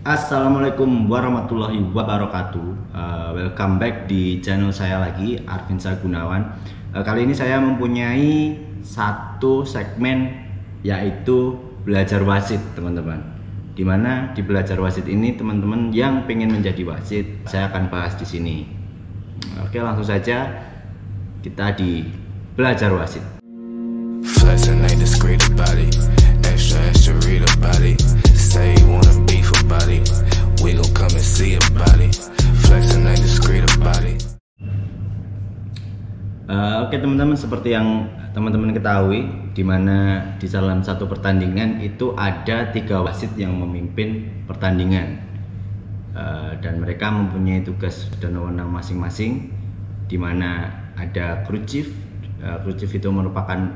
Assalamualaikum warahmatullahi wabarakatuh. Welcome back di channel saya lagi, Arvinsa Gunawan. Kali ini saya mempunyai satu segmen, yaitu belajar wasit, teman-teman. Dimana di belajar wasit ini, teman-teman yang pengen menjadi wasit, saya akan bahas di sini. Oke, langsung saja kita di belajar wasit. Flexing ain't discreet about it. Extra, extra read about it. Say you wanna beef about it. We gon' come and see about it. Flexing ain't discreet about it. Oke teman-teman, seperti yang teman-teman ketahui, dimana di dalam satu pertandingan itu ada 3 wasit yang memimpin pertandingan, dan mereka mempunyai tugas dan wewenang masing-masing, dimana ada crew chief. Crew chief itu merupakan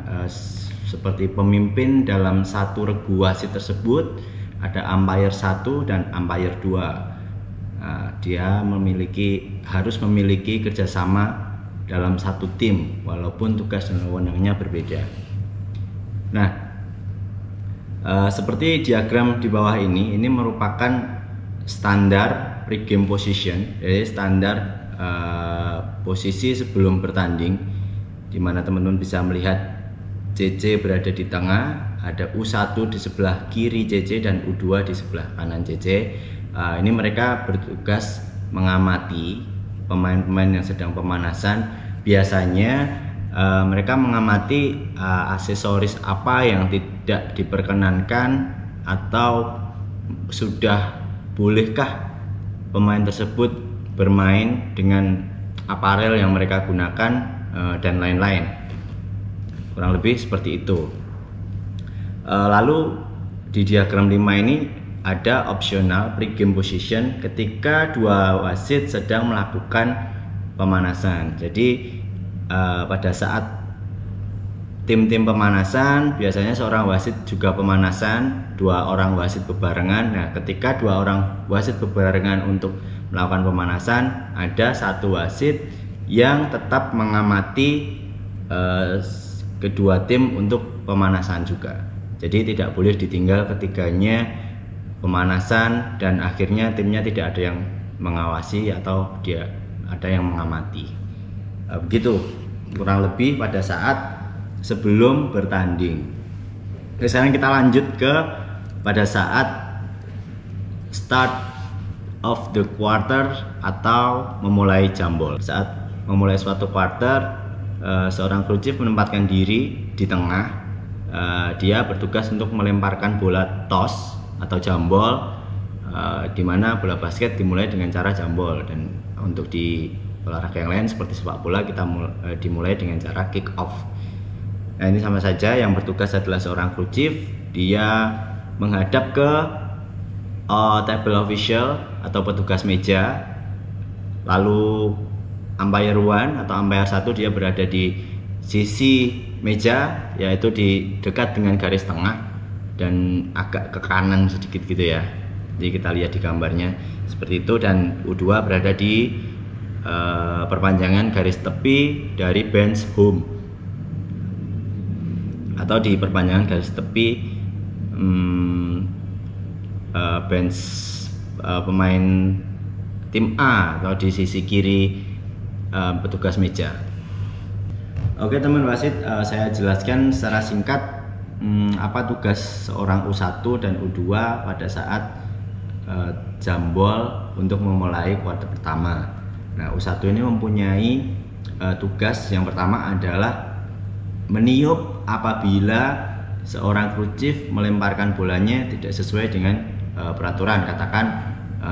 seperti pemimpin dalam satu regu wasit tersebut. Ada umpire 1 dan umpire 2. Dia harus memiliki kerjasama dalam satu tim, walaupun tugas dan wewenangnya berbeda. Nah, seperti diagram di bawah ini merupakan standar pre-game position, jadi standar posisi sebelum bertanding, di mana teman-teman bisa melihat CC berada di tengah, ada U1 di sebelah kiri CC dan U2 di sebelah kanan CC. Ini mereka bertugas mengamati pemain-pemain yang sedang pemanasan. Biasanya mereka mengamati aksesoris apa yang tidak diperkenankan, atau sudah bolehkah pemain tersebut bermain dengan aparel yang mereka gunakan, dan lain-lain. Kurang lebih seperti itu. Lalu di diagram 5 ini ada optional pre-game position ketika dua wasit sedang melakukan pemanasan. Jadi pada saat tim-tim pemanasan, biasanya seorang wasit juga pemanasan, 2 orang wasit bebarengan. Nah, ketika 2 orang wasit bebarengan untuk melakukan pemanasan, ada 1 wasit yang tetap mengamati kedua tim untuk pemanasan juga. Jadi tidak boleh ditinggal ketiganya pemanasan dan akhirnya timnya tidak ada yang mengawasi atau dia ada yang mengamati. Begitu kurang lebih pada saat sebelum bertanding. Sekarang kita lanjut ke pada saat start of the quarter atau memulai jambol. Saat memulai suatu quarter, seorang crew chief menempatkan diri di tengah. Dia bertugas untuk melemparkan bola toss atau jambol, di mana bola basket dimulai dengan cara jambol, dan untuk di olahraga yang lain seperti sepak bola kita dimulai dengan cara kick off. Nah, ini sama saja, yang bertugas adalah seorang crew chief. Dia menghadap ke table official atau petugas meja, lalu umpire 1 atau umpire 1 dia berada di sisi meja, yaitu di dekat dengan garis tengah dan agak ke kanan sedikit gitu ya. Jadi kita lihat di gambarnya seperti itu. Dan U2 berada di perpanjangan garis tepi dari bench home, atau di perpanjangan garis tepi bench pemain tim A, atau di sisi kiri petugas meja. Oke teman wasit, saya jelaskan secara singkat apa tugas seorang U1 dan U2 pada saat jambol untuk memulai kuarter pertama. Nah, U1 ini mempunyai tugas yang pertama adalah meniup apabila seorang crew chief melemparkan bolanya tidak sesuai dengan peraturan. Katakan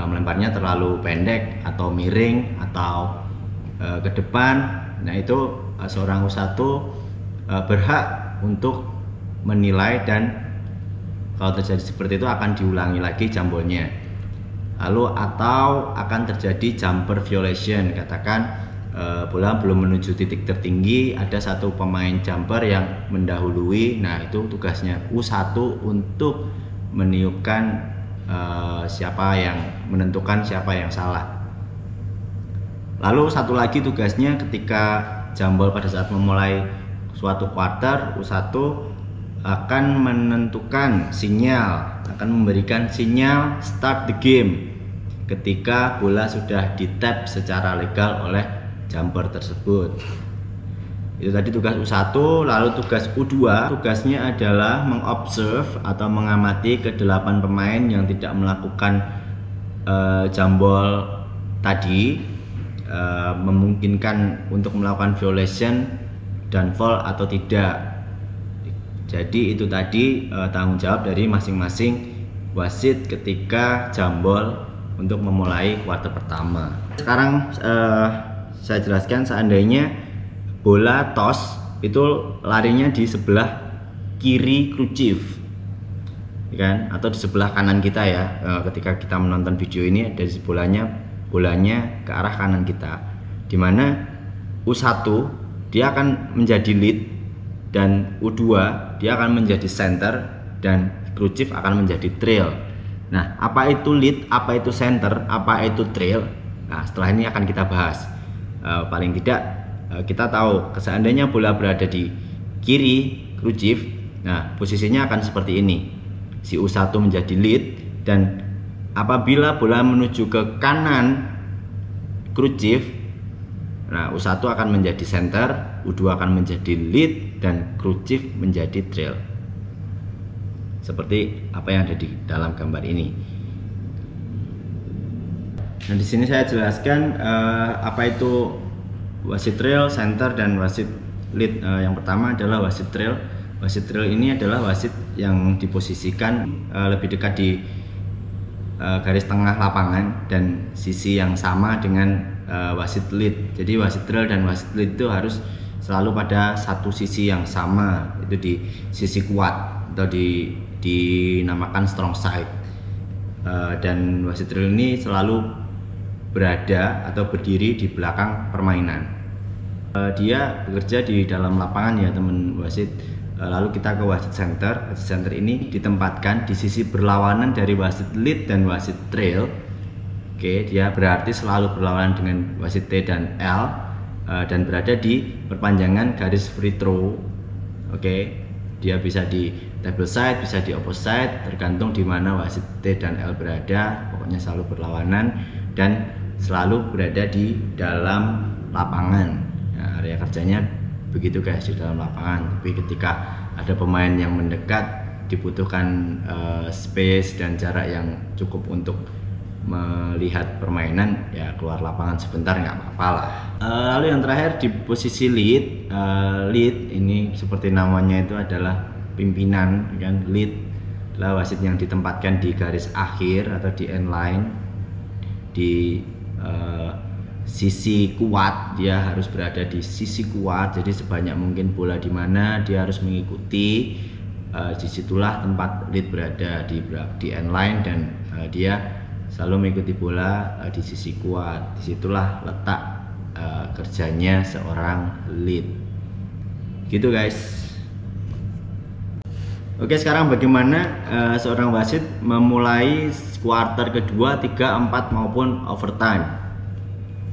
melemparnya terlalu pendek atau miring atau ke depan. Nah, itu seorang U1 berhak untuk menilai, dan kalau terjadi seperti itu akan diulangi lagi jambolnya. Lalu atau akan terjadi jumper violation, katakan bola belum menuju titik tertinggi, ada satu pemain jumper yang mendahului. Nah, itu tugasnya U1 untuk meniupkan menentukan siapa yang salah. Lalu satu lagi tugasnya ketika jambol pada saat memulai suatu quarter, U1 akan menentukan sinyal, akan memberikan sinyal start the game ketika bola sudah di tap secara legal oleh jumper tersebut. Itu tadi tugas U1. Lalu tugas U2, tugasnya adalah mengobserve atau mengamati ke-8 pemain yang tidak melakukan jambol tadi, memungkinkan untuk melakukan violation dan foul atau tidak. Jadi itu tadi tanggung jawab dari masing-masing wasit ketika jambol untuk memulai kuarter pertama. Sekarang saya jelaskan, seandainya bola toss itu larinya di sebelah kiri kru chief, kan, atau di sebelah kanan kita ya. Ketika kita menonton video ini, dari bolanya ke arah kanan kita, dimana U1 dia akan menjadi lead dan U2 dia akan menjadi center dan kru chief akan menjadi trail. Nah, apa itu lead, apa itu center, apa itu trail? Nah, setelah ini akan kita bahas. Paling tidak kita tahu seandainya bola berada di kiri kru chief, nah posisinya akan seperti ini. Si U1 menjadi lead, dan apabila bola menuju ke kanan kru chief, nah U1 akan menjadi center, U2 akan menjadi lead, dan kru chief menjadi trail. Seperti apa yang ada di dalam gambar ini. Nah, di sini saya jelaskan apa itu wasit trail, center, dan wasit lead. Yang pertama adalah wasit trail. Wasit trail ini adalah wasit yang diposisikan lebih dekat di garis tengah lapangan dan sisi yang sama dengan wasit lead. Jadi wasit trail dan wasit lead itu harus selalu pada satu sisi yang sama, itu di sisi kuat atau dinamakan strong side. Dan wasit trail ini selalu berada atau berdiri di belakang permainan. Dia bekerja di dalam lapangan ya teman wasit. Lalu kita ke wasit center. Wasit center ini ditempatkan di sisi berlawanan dari wasit lead dan wasit trail. Oke, dia berarti selalu berlawanan dengan wasit T dan L, dan berada di perpanjangan garis free throw. Oke, dia bisa di table side, bisa di opposite side, tergantung di mana wasit T dan L berada. Pokoknya selalu berlawanan dan selalu berada di dalam lapangan. Nah, area kerjanya begitu guys, di dalam lapangan. Tapi ketika ada pemain yang mendekat, dibutuhkan space dan jarak yang cukup untuk melihat permainan, ya keluar lapangan sebentar nggak apa-apa lah. Lalu yang terakhir di posisi lead. Lead ini seperti namanya itu adalah pimpinan, kan. Lead adalah wasit yang ditempatkan di garis akhir atau di end line, di sisi kuat. Dia harus berada di sisi kuat, jadi sebanyak mungkin bola di mana dia harus mengikuti. Disitulah tempat lead berada, di end line, dan dia selalu mengikuti bola di sisi kuat. Disitulah letak kerjanya seorang lead, gitu guys. Oke, sekarang bagaimana seorang wasit memulai kuarter kedua, 3, 4 maupun overtime.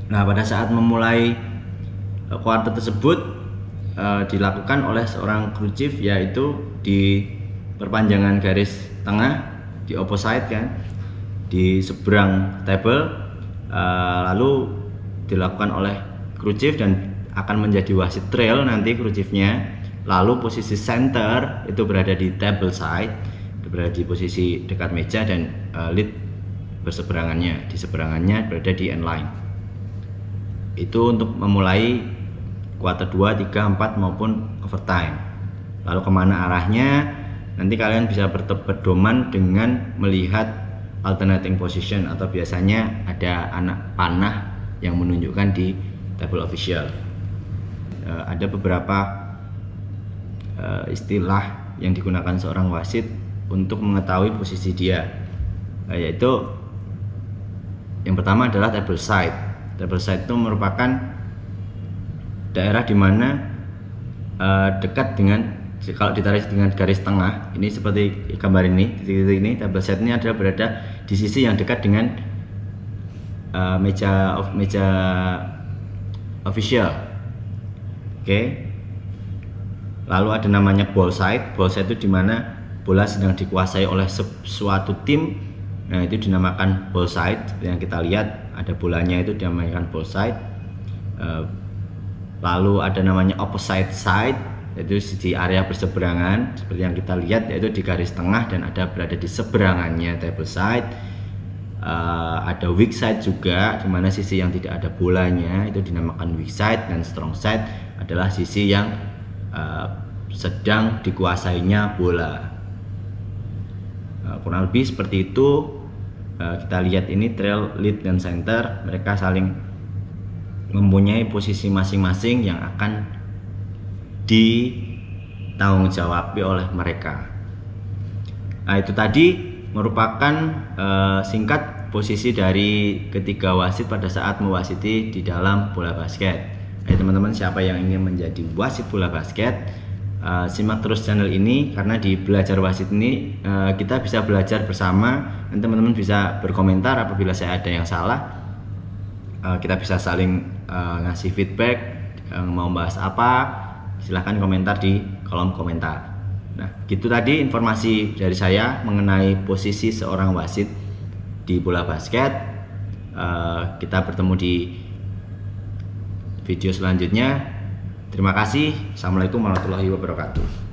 Nah, pada saat memulai kuarter tersebut dilakukan oleh seorang kru chief, yaitu di perpanjangan garis tengah, di opposite, kan, di seberang table. Lalu dilakukan oleh kru chief dan akan menjadi wasit trail nanti kru chiefnya. Lalu posisi center itu berada di table side, berada di posisi dekat meja, dan lead berseberangannya, di seberangannya berada di end line. Itu untuk memulai kuarter 2, 3, 4 maupun overtime. Lalu kemana arahnya? Nanti kalian bisa berdoman dengan melihat alternating position, atau biasanya ada anak panah yang menunjukkan di table official. Ada beberapa istilah yang digunakan seorang wasit untuk mengetahui posisi dia, yaitu yang pertama adalah table side. Table side itu merupakan daerah di mana dekat dengan, kalau ditarik dengan garis tengah, ini seperti gambar ini, titik-titik ini, table side ini adalah berada di sisi yang dekat dengan meja official. Oke. Lalu ada namanya ball side. Ball side itu dimana bola sedang dikuasai oleh suatu tim. Nah, itu dinamakan ball side. Seperti yang kita lihat, ada bolanya itu dinamakan ball side. Lalu ada namanya opposite side, yaitu di area berseberangan. Seperti yang kita lihat, yaitu di garis tengah dan ada berada di seberangannya table side. Ada weak side juga, dimana sisi yang tidak ada bolanya itu dinamakan weak side. Dan strong side adalah sisi yang sedang dikuasainya bola. Kurang lebih seperti itu. Kita lihat ini trail, lead, dan center, mereka saling mempunyai posisi masing-masing yang akan ditanggungjawab oleh mereka. Nah, itu tadi merupakan singkat posisi dari ketiga wasit pada saat mewasiti di dalam bola basket. Nah, teman-teman, siapa yang ingin menjadi wasit bola basket, simak terus channel ini, karena di belajar wasit ini kita bisa belajar bersama. Dan teman-teman bisa berkomentar apabila saya ada yang salah. Kita bisa saling ngasih feedback, mau bahas apa, silahkan komentar di kolom komentar. Nah, gitu tadi informasi dari saya mengenai posisi seorang wasit di bola basket. Kita bertemu di video selanjutnya. Terima kasih. Assalamualaikum warahmatullahi wabarakatuh.